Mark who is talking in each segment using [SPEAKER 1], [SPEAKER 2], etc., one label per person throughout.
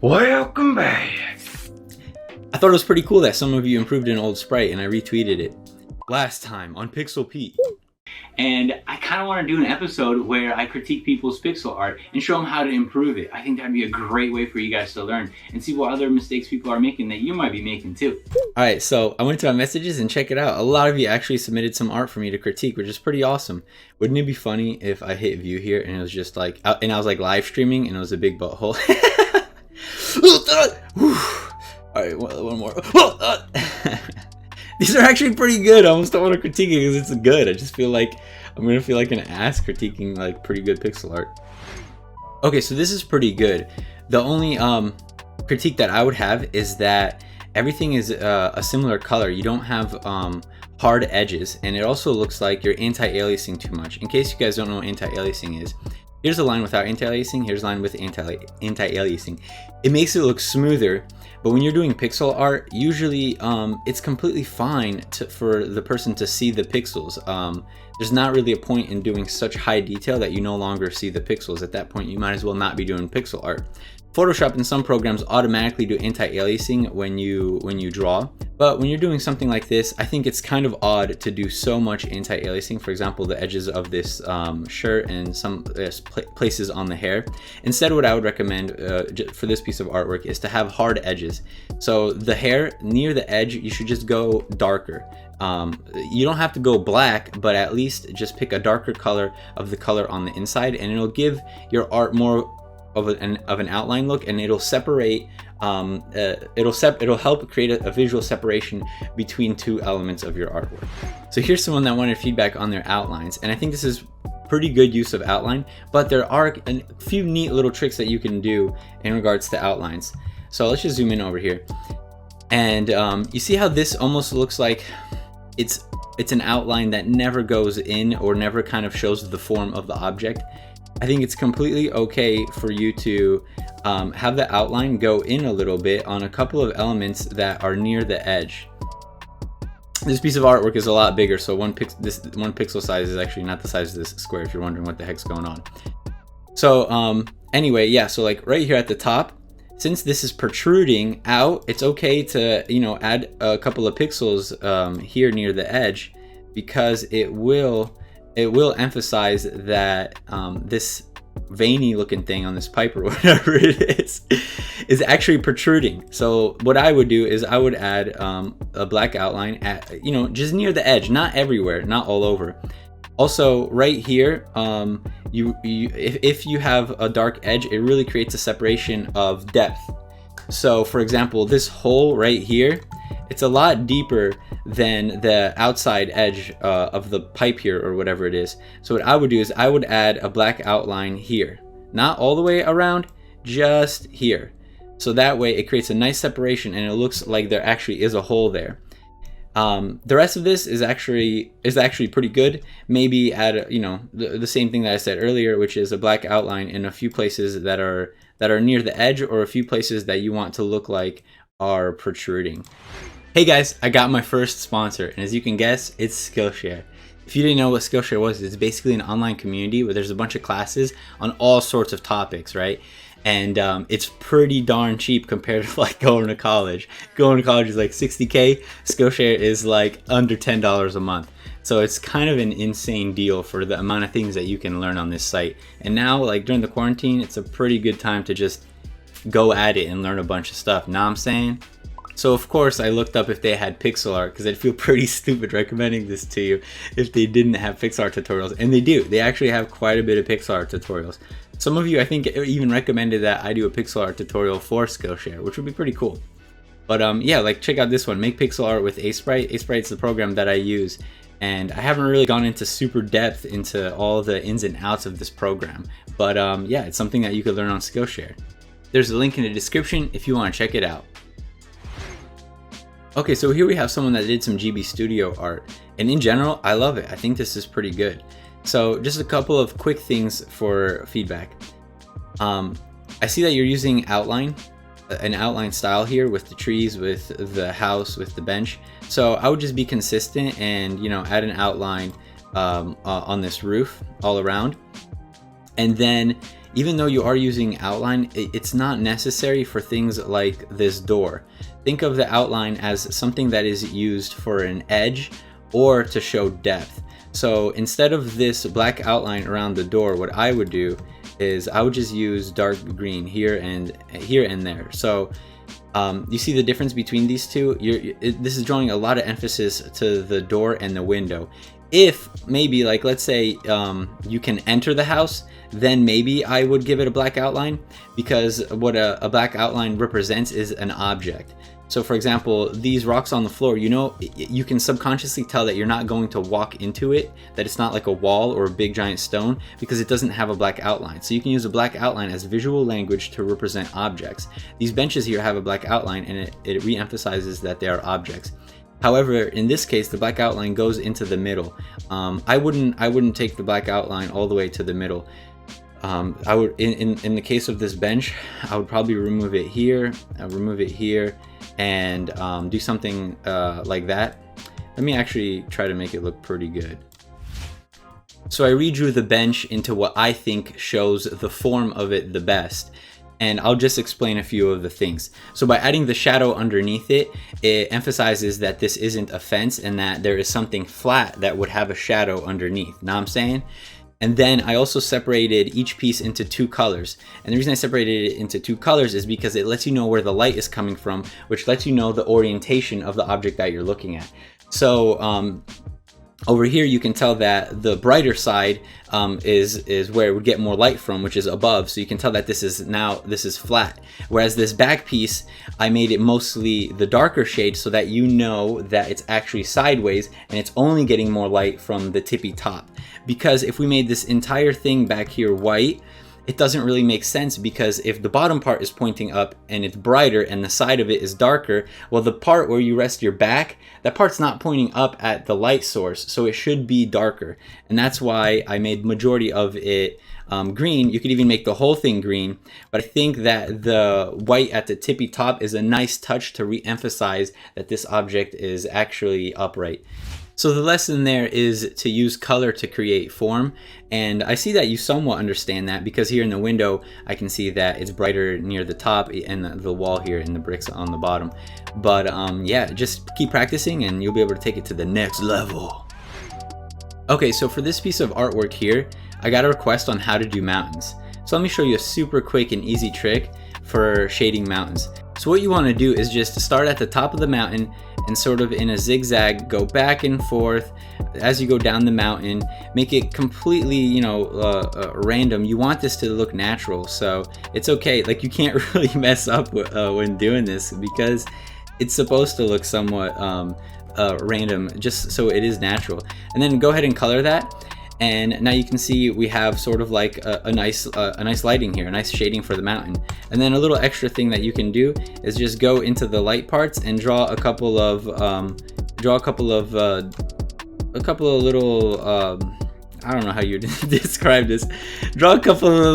[SPEAKER 1] Welcome back.
[SPEAKER 2] I thought it was pretty cool that some of you improved an old sprite and I retweeted it last time on Pixel Pete.
[SPEAKER 1] And I kind of want to do an episode where I critique people's pixel art and show them how to improve it. I think that'd be a great way for you guys to learn and see what other mistakes people are making that you might be making too.
[SPEAKER 2] Alright, so I went to my messages and check it out. A lot of you actually submitted some art for me to critique, which is pretty awesome. Wouldn't it be funny if I hit view here and it was just like, and I was like live streaming and it was a big butthole. Alright, one more. These are actually pretty good. I almost don't want to critique it because it's good. I just feel like I'm going to feel like an ass critiquing like pretty good pixel art. Okay, so this is pretty good. The only critique that I would have is that everything is a similar color. You don't have hard edges, and it also looks like you're anti-aliasing too much. In case you guys don't know what anti-aliasing is, here's a line without anti-aliasing, here's a line with anti-aliasing. It makes it look smoother, but when you're doing pixel art, usually it's completely fine for the person to see the pixels. There's not really a point in doing such high detail that you no longer see the pixels. At that point, you might as well not be doing pixel art. Photoshop and some programs automatically do anti-aliasing when you draw, but when you're doing something like this, I think it's kind of odd to do so much anti-aliasing. For example, the edges of this shirt and some places on the hair. Instead, what I would recommend for this piece of artwork is to have hard edges. So the hair near the edge, you should just go darker. You don't have to go black, but at least just pick a darker color of the color on the inside, and it'll give your art more of an outline look, and it'll separate. It'll help create a visual separation between two elements of your artwork. So here's someone that wanted feedback on their outlines, and I think this is pretty good use of outline, but there are a few neat little tricks that you can do in regards to outlines. So let's just zoom in over here, and you see how this almost looks like it's an outline that never goes in or never kind of shows the form of the object. I think it's completely okay for you to have the outline go in a little bit on a couple of elements that are near the edge. This piece of artwork is a lot bigger, so this one pixel size is actually not the size of this square, if you're wondering what the heck's going on. So anyway, yeah, so like right here at the top, since this is protruding out, it's okay to, you know, add a couple of pixels here near the edge, because it will emphasize that this veiny looking thing on this pipe or whatever it is actually protruding. So what I would do is I would add a black outline at, you know, just near the edge, not everywhere, not all over. Also right here, if you have a dark edge, it really creates a separation of depth. So for example, this hole right here, it's a lot deeper than the outside edge of the pipe here or whatever it is. So what I would do is I would add a black outline here, not all the way around, just here. So that way it creates a nice separation and it looks like there actually is a hole there. The rest of this is actually pretty good. Maybe add, you know, the same thing that I said earlier, which is a black outline in a few places that are near the edge, or a few places that you want to look like are protruding. Hey guys, I got my first sponsor, and as you can guess, it's Skillshare. If you didn't know what Skillshare was, it's basically an online community where there's a bunch of classes on all sorts of topics, right? And it's pretty darn cheap compared to like going to college. Going to college is like $60K. Skillshare is like under $10 a month. So it's kind of an insane deal for the amount of things that you can learn on this site. And now, like during the quarantine, it's a pretty good time to just go at it and learn a bunch of stuff. Know what I'm saying? So of course I looked up if they had pixel art, because I'd feel pretty stupid recommending this to you if they didn't have pixel art tutorials. And they do. They actually have quite a bit of pixel art tutorials. Some of you, I think, even recommended that I do a pixel art tutorial for Skillshare, which would be pretty cool. But yeah, like check out this one, Make Pixel Art with A-Sprite. A-Sprite's the program that I use, and I haven't really gone into super depth into all the ins and outs of this program. But yeah, it's something that you could learn on Skillshare. There's a link in the description if you want to check it out. Okay, so here we have someone that did some GB Studio art, and in general, I love it. I think this is pretty good. So just a couple of quick things for feedback. I see that you're using an outline style here with the trees, with the house, with the bench. So I would just be consistent and, you know, add an outline on this roof all around. And then even though you are using outline, it's not necessary for things like this door. Think of the outline as something that is used for an edge or to show depth. So instead of this black outline around the door, what I would do is I would just use dark green here and there. So you see the difference between these two? This is drawing a lot of emphasis to the door and the window. If maybe, like, let's say you can enter the house, then maybe I would give it a black outline, because what a black outline represents is an object. So for example, these rocks on the floor, you know, you can subconsciously tell that you're not going to walk into it, that it's not like a wall or a big giant stone, because it doesn't have a black outline. So you can use a black outline as visual language to represent objects. These benches here have a black outline, and it re-emphasizes that they are objects. However, in this case, the black outline goes into the middle. I wouldn't take the black outline all the way to the middle. I would, in the case of this bench, I would probably remove it here, and do something like that. Let me actually try to make it look pretty good. So I redrew the bench into what I think shows the form of it the best. And I'll just explain a few of the things. So by adding the shadow underneath it, it emphasizes that this isn't a fence and that there is something flat that would have a shadow underneath. Know what I'm saying? And then I also separated each piece into two colors. And the reason I separated it into two colors is because it lets you know where the light is coming from, which lets you know the orientation of the object that you're looking at. So over here you can tell that the brighter side is where it would get more light from, which is above. So you can tell that this is flat. Whereas this back piece, I made it mostly the darker shade so that you know that it's actually sideways and it's only getting more light from the tippy top. Because if we made this entire thing back here white, it doesn't really make sense, because if the bottom part is pointing up and it's brighter and the side of it is darker, well, the part where you rest your back, that part's not pointing up at the light source, so it should be darker. And that's why I made majority of it green. You could even make the whole thing green, but I think that the white at the tippy top is a nice touch to re-emphasize that this object is actually upright. So the lesson there is to use color to create form, and I see that you somewhat understand that, because here in the window I can see that it's brighter near the top and the wall here and the bricks on the bottom. But yeah, just keep practicing and you'll be able to take it to the next level. Okay, so for this piece of artwork here, I got a request on how to do mountains. So let me show you a super quick and easy trick for shading mountains. So what you want to do is just start at the top of the mountain and sort of in a zigzag go back and forth as you go down the mountain. Make it completely, you know, random. You want this to look natural, so it's okay. Like, you can't really mess up when doing this, because it's supposed to look somewhat random, just so it is natural. And then go ahead and color that. And now you can see we have sort of like a nice lighting here, a nice shading for the mountain. And then a little extra thing that you can do is just go into the light parts and draw a couple of little I don't know how you describe this. Draw a couple of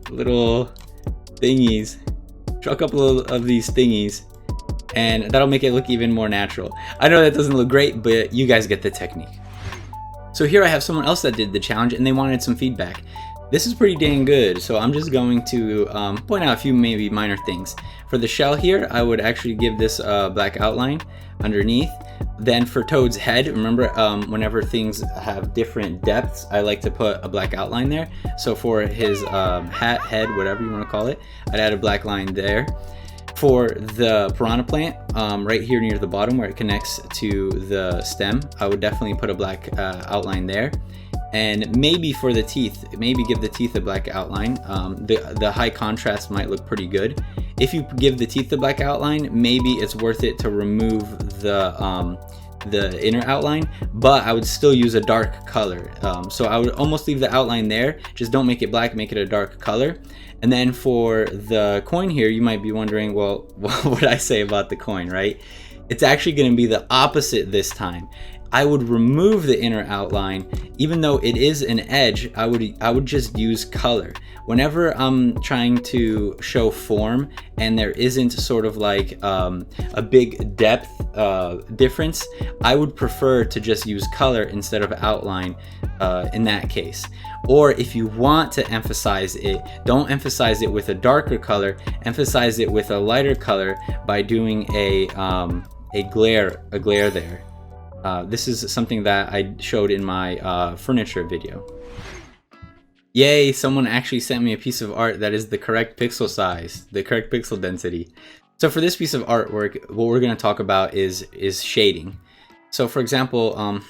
[SPEAKER 2] little thingies. Draw a couple of these thingies. And that'll make it look even more natural. I know that doesn't look great, but you guys get the technique. So here I have someone else that did the challenge and they wanted some feedback. This is pretty dang good, so I'm just going to point out a few maybe minor things. For the shell here, I would actually give this black outline underneath. Then for Toad's head, remember whenever things have different depths, I like to put a black outline there. So for his hat, head, whatever you want to call it, I'd add a black line there. For the piranha plant, right here near the bottom where it connects to the stem, I would definitely put a black outline there. And maybe for the teeth, maybe give the teeth a black outline. The high contrast might look pretty good. If you give the teeth the black outline, maybe it's worth it to remove the inner outline, but I would still use a dark color. So I would almost leave the outline there, just don't make it black, make it a dark color. And then for the coin here, you might be wondering, well, what would I say about the coin, right? It's actually going to be the opposite this time. I would remove the inner outline. Even though it is an edge, I would just use color. Whenever I'm trying to show form and there isn't sort of like a big depth difference, I would prefer to just use color instead of outline in that case. Or if you want to emphasize it, don't emphasize it with a darker color, emphasize it with a lighter color by doing a glare there. This is something that I showed in my furniture video. Yay, someone actually sent me a piece of art that is the correct pixel size, the correct pixel density. So for this piece of artwork, what we're going to talk about is shading. So for example,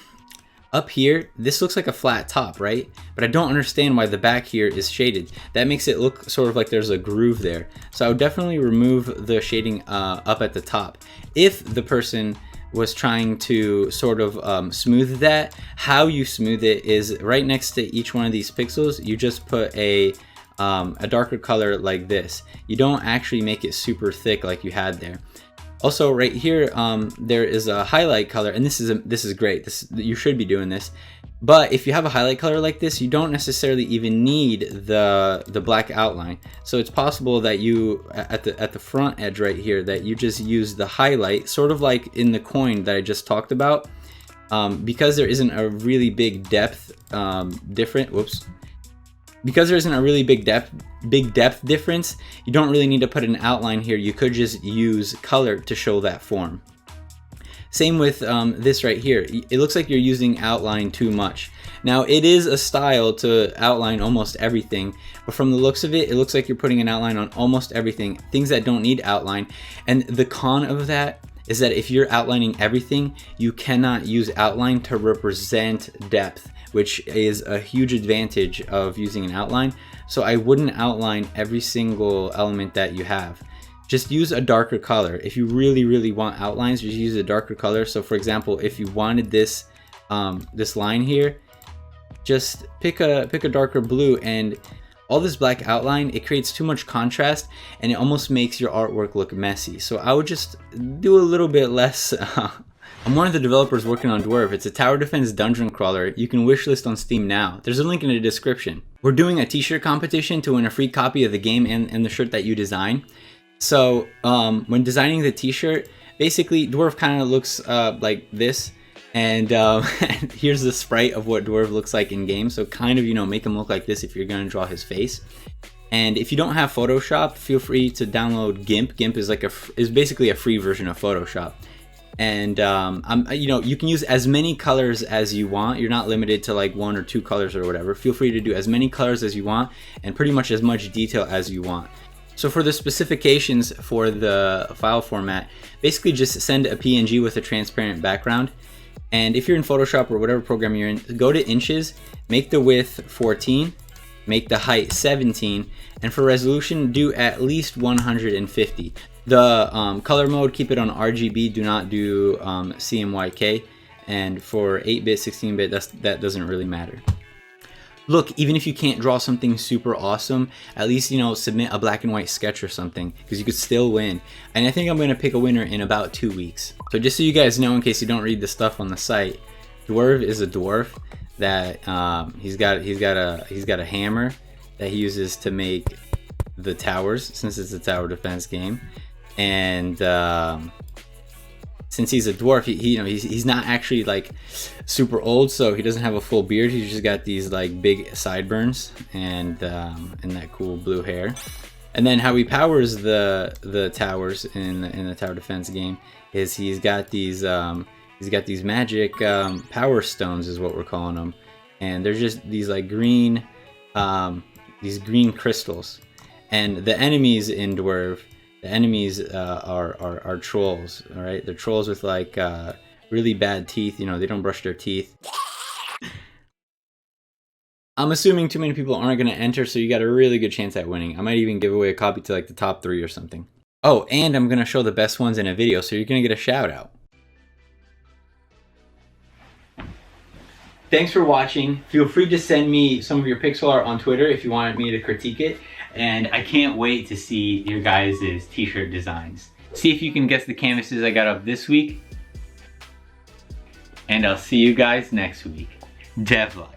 [SPEAKER 2] up here, this looks like a flat top, right? But I don't understand why the back here is shaded. That makes it look sort of like there's a groove there. So I would definitely remove the shading up at the top. If the person was trying to sort of smooth that, how you smooth it is right next to each one of these pixels, you just put a darker color like this. You don't actually make it super thick like you had there. Also right here, there is a highlight color, and this is great. You should be doing this. But if you have a highlight color like this, you don't necessarily even need the black outline. So it's possible that you, at the front edge right here, that you just use the highlight, sort of like in the coin that I just talked about. Because there isn't a really big depth because there isn't a really big depth difference, you don't really need to put an outline here. You could just use color to show that form. Same with this right here. It looks like you're using outline too much. Now it is a style to outline almost everything, but from the looks of it, it looks like you're putting an outline on almost everything, things that don't need outline. And the con of that is that if you're outlining everything, you cannot use outline to represent depth, which is a huge advantage of using an outline. So I wouldn't outline every single element that you have. Just use a darker color. If you really want outlines, just use a darker color. So for example, if you wanted this this line here, just pick a darker blue, and all this black outline, it creates too much contrast and it almost makes your artwork look messy. So I would just do a little bit less. I'm one of the developers working on Dwarf. It's a tower defense dungeon crawler. You can wishlist on Steam now. There's a link in the description. We're doing a t-shirt competition to win a free copy of the game and the shirt that you design. So when designing the t-shirt, basically Dwarf kind of looks like this. And here's the sprite of what Dwarf looks like in game. So kind of, make him look like this if you're going to draw his face. And if you don't have Photoshop, feel free to download GIMP. GIMP is is basically a free version of Photoshop. And you can use as many colors as you want. You're not limited to like 1 or 2 colors or whatever. Feel free to do as many colors as you want and pretty much as much detail as you want. So for the specifications for the file format, basically just send a PNG with a transparent background. And if you're in Photoshop or whatever program you're in, go to inches, make the width 14, make the height 17, and for resolution, do at least 150. The color mode, keep it on RGB, do not do CMYK. And for 8-bit, 16-bit, that doesn't really matter. Look, even if you can't draw something super awesome, at least, submit a black and white sketch or something, because you could still win. And I think I'm going to pick a winner in about 2 weeks. So just so you guys know, in case you don't read the stuff on the site, Dwarf is a dwarf that he's got a hammer that he uses to make the towers, since it's a tower defense game. And since he's a dwarf, he's not actually like super old, so he doesn't have a full beard. He's just got these like big sideburns and that cool blue hair. And then how he powers the towers in the tower defense game is he's got these magic power stones, is what we're calling them, and they're just these like green crystals. And the enemies in Dwarf, are trolls. All right, they're trolls with like really bad teeth. They don't brush their teeth. I'm assuming too many people aren't going to enter, so you got a really good chance at winning. I might even give away a copy to like the top 3 or something. Oh, and I'm going to show the best ones in a video, so you're going to get a shout out. Thanks for watching. Feel free to send me some of your pixel art on Twitter if you wanted me to critique it. And I can't wait to see your guys' t-shirt designs. See if you can guess the canvases I got up this week.
[SPEAKER 1] and I'll see you guys next week. Dev luck.